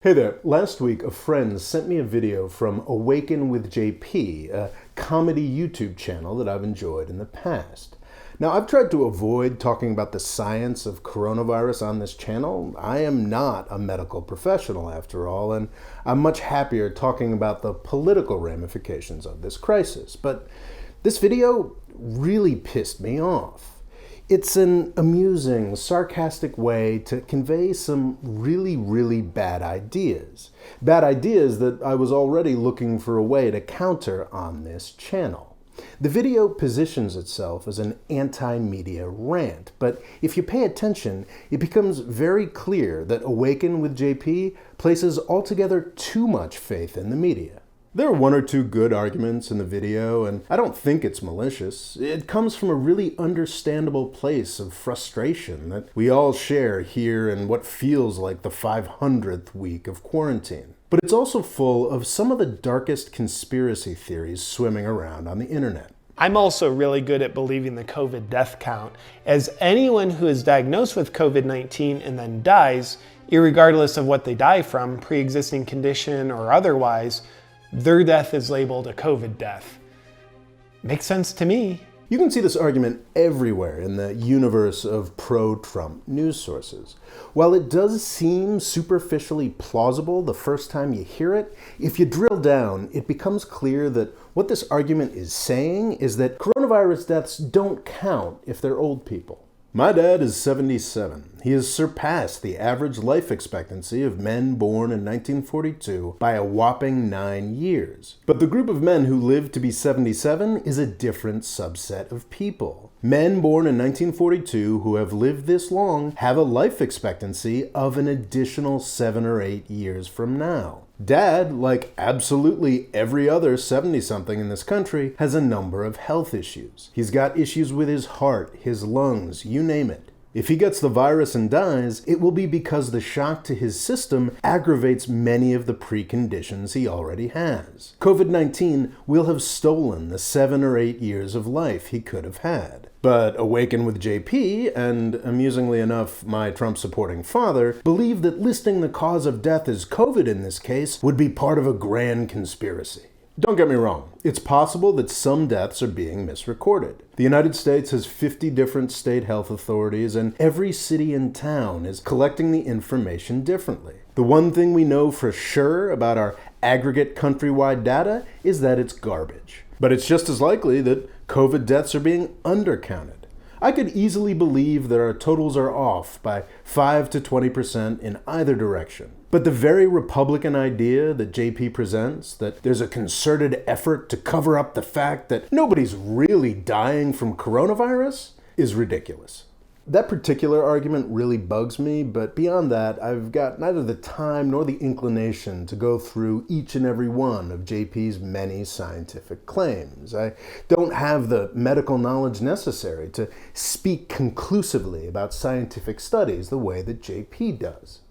Hey there, last week a friend sent me a video from AwakenWithJP, a comedy YouTube channel that I've enjoyed in the past. Now, I've tried to avoid talking about the science of coronavirus on this channel. I am not a medical professional after all, and I'm much happier talking about the political ramifications of this crisis. But this video really pissed me off. It's an amusing, sarcastic way to convey some really bad ideas. Bad ideas that I was already looking for a way to counter on this channel. The video positions itself as an anti-media rant, but if you pay attention, it becomes very clear that Awaken with JP places altogether too much faith in the media. There are one or two good arguments in the video, and I don't think it's malicious. It comes from a really understandable place of frustration that we all share here in what feels like the 500th week of quarantine. But it's also full of some of the darkest conspiracy theories swimming around on the internet. I'm also really good at believing the COVID death count, as anyone who is diagnosed with COVID-19 and then dies, irregardless of what they die from, pre-existing condition or otherwise, their death is labeled a COVID death. Makes sense to me. You can see this argument everywhere in the universe of pro-Trump news sources. While it does seem superficially plausible the first time you hear it, if you drill down, it becomes clear that what this argument is saying is that coronavirus deaths don't count if they're old people. My dad is 77. He has surpassed the average life expectancy of men born in 1942 by a whopping 9 years. But the group of men who live to be 77 is a different subset of people. Men born in 1942 who have lived this long have a life expectancy of an additional 7 or 8 years from now. Dad, like absolutely every other 70-something in this country, has a number of health issues. He's got issues with his heart, his lungs, you name it. If he gets the virus and dies, it will be because the shock to his system aggravates many of the preconditions he already has. COVID-19 will have stolen the 7 or 8 years of life he could have had. But Awaken with JP, and amusingly enough, my Trump-supporting father, believe that listing the cause of death as COVID in this case would be part of a grand conspiracy. Don't get me wrong, it's possible that some deaths are being misrecorded. The United States has 50 different state health authorities, and every city and town is collecting the information differently. The one thing we know for sure about our aggregate countrywide data is that it's garbage. But it's just as likely that COVID deaths are being undercounted. I could easily believe that our totals are off by 5 to 20% in either direction. But the very Republican idea that JP presents, that there's a concerted effort to cover up the fact that nobody's really dying from coronavirus, is ridiculous. That particular argument really bugs me, but beyond that, I've got neither the time nor the inclination to go through each and every one of JP's many scientific claims. I don't have the medical knowledge necessary to speak conclusively about scientific studies the way that JP does.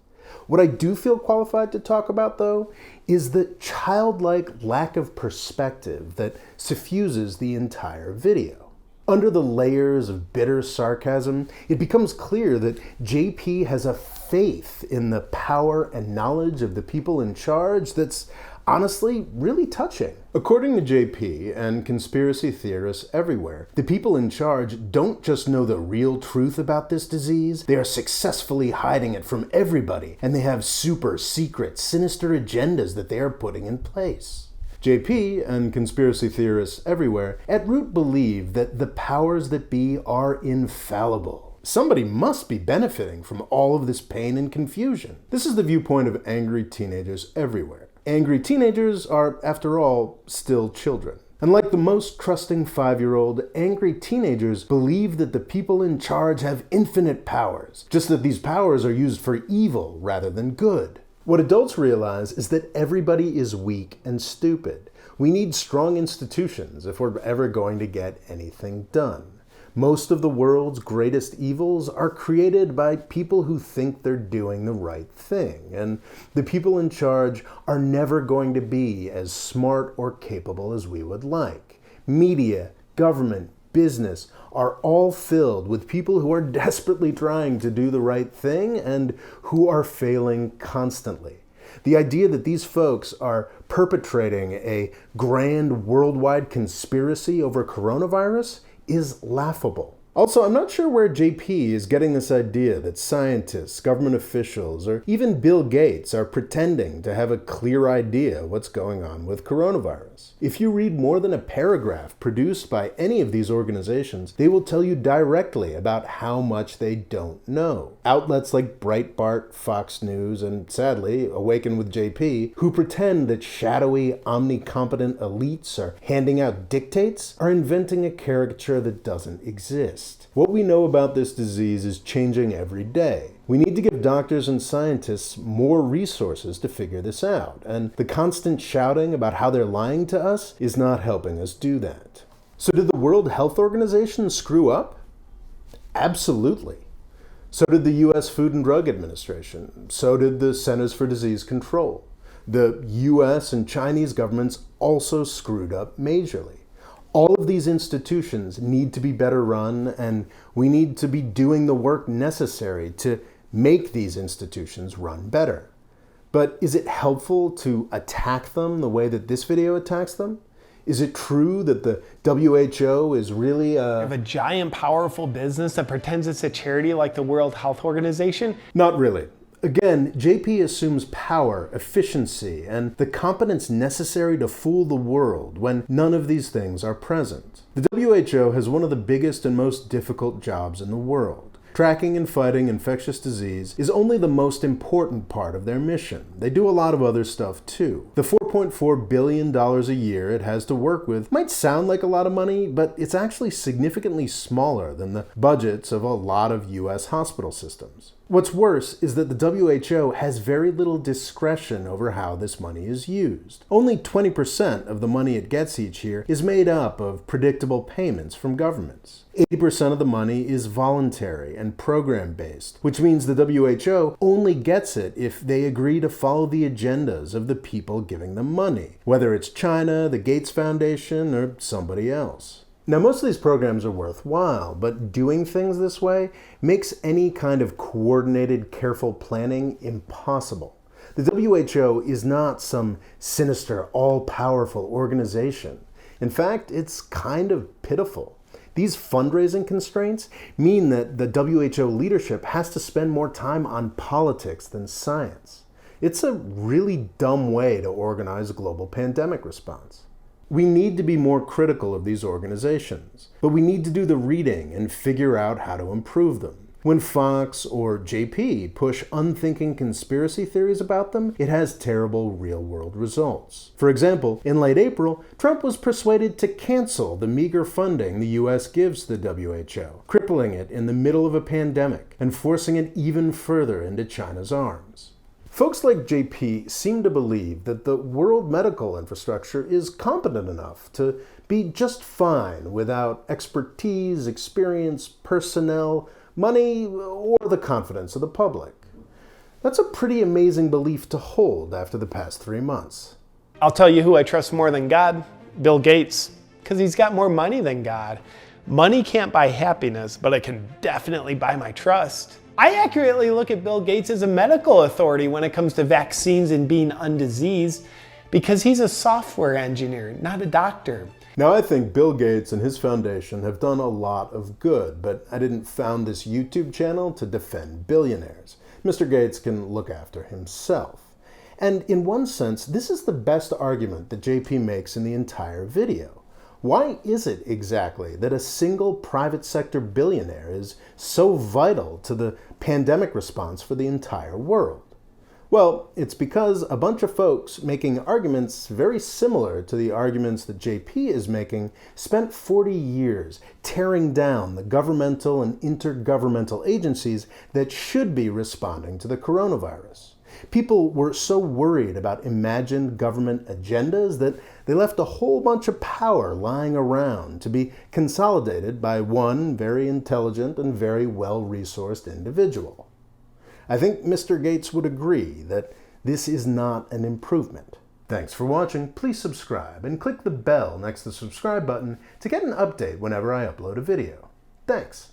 What I do feel qualified to talk about, though, is the childlike lack of perspective that suffuses the entire video. Under the layers of bitter sarcasm, it becomes clear that JP has a faith in the power and knowledge of the people in charge that's honestly really touching. According to JP and conspiracy theorists everywhere, the people in charge don't just know the real truth about this disease, they are successfully hiding it from everybody, and they have super secret, sinister agendas that they are putting in place. JP and conspiracy theorists everywhere at root believe that the powers that be are infallible. Somebody must be benefiting from all of this pain and confusion. This is the viewpoint of angry teenagers everywhere. Angry teenagers are, after all, still children. And like the most trusting 5-year-old, angry teenagers believe that the people in charge have infinite powers, just that these powers are used for evil rather than good. What adults realize is that everybody is weak and stupid. We need strong institutions if we're ever going to get anything done. Most of the world's greatest evils are created by people who think they're doing the right thing, and the people in charge are never going to be as smart or capable as we would like. Media, government, business are all filled with people who are desperately trying to do the right thing and who are failing constantly. The idea that these folks are perpetrating a grand worldwide conspiracy over coronavirus is laughable. Also, I'm not sure where JP is getting this idea that scientists, government officials, or even Bill Gates are pretending to have a clear idea what's going on with coronavirus. If you read more than a paragraph produced by any of these organizations, they will tell you directly about how much they don't know. Outlets like Breitbart, Fox News, and sadly, AwakenWithJP, who pretend that shadowy, omnicompetent elites are handing out dictates, are inventing a caricature that doesn't exist. What we know about this disease is changing every day. We need to give doctors and scientists more resources to figure this out, and the constant shouting about how they're lying to us is not helping us do that. So did the World Health Organization screw up? Absolutely. So did the U.S. Food and Drug Administration. So did the Centers for Disease Control. The U.S. and Chinese governments also screwed up majorly. All of these institutions need to be better run, and we need to be doing the work necessary to make these institutions run better. But is it helpful to attack them the way that this video attacks them? Is it true that the WHO is really a giant, powerful business that pretends it's a charity like the World Health Organization? Not really. Again, JP assumes power, efficiency, and the competence necessary to fool the world when none of these things are present. The WHO has one of the biggest and most difficult jobs in the world. Tracking and fighting infectious disease is only the most important part of their mission. They do a lot of other stuff too. The $4.4 billion a year it has to work with might sound like a lot of money, but it's actually significantly smaller than the budgets of a lot of US hospital systems. What's worse is that the WHO has very little discretion over how this money is used. Only 20% of the money it gets each year is made up of predictable payments from governments. 80% of the money is voluntary and program-based, which means the WHO only gets it if they agree to follow the agendas of the people giving them money, whether it's China, the Gates Foundation, or somebody else. Now, most of these programs are worthwhile, but doing things this way makes any kind of coordinated, careful planning impossible. The WHO is not some sinister, all-powerful organization. In fact, it's kind of pitiful. These fundraising constraints mean that the WHO leadership has to spend more time on politics than science. It's a really dumb way to organize a global pandemic response. We need to be more critical of these organizations, but we need to do the reading and figure out how to improve them. When Fox or JP push unthinking conspiracy theories about them, it has terrible real-world results. For example, in late April, Trump was persuaded to cancel the meager funding the US gives the WHO, crippling it in the middle of a pandemic and forcing it even further into China's arms. Folks like JP seem to believe that the world medical infrastructure is competent enough to be just fine without expertise, experience, personnel, money, or the confidence of the public. That's a pretty amazing belief to hold after the past 3 months. I'll tell you who I trust more than God, Bill Gates, because he's got more money than God. Money can't buy happiness, but it can definitely buy my trust. I accurately look at Bill Gates as a medical authority when it comes to vaccines and being undiseased, because he's a software engineer, not a doctor. Now, I think Bill Gates and his foundation have done a lot of good, but I didn't found this YouTube channel to defend billionaires. Mr. Gates can look after himself. And in one sense, this is the best argument that JP makes in the entire video. Why is it exactly that a single private sector billionaire is so vital to the pandemic response for the entire world? Well, it's because a bunch of folks making arguments very similar to the arguments that JP is making spent 40 years tearing down the governmental and intergovernmental agencies that should be responding to the coronavirus. People were so worried about imagined government agendas that they left a whole bunch of power lying around to be consolidated by one very intelligent and very well-resourced individual. I think Mr. Gates would agree that this is not an improvement. Thanks for watching. Please subscribe and click the bell next to the subscribe button to get an update whenever I upload a video. Thanks.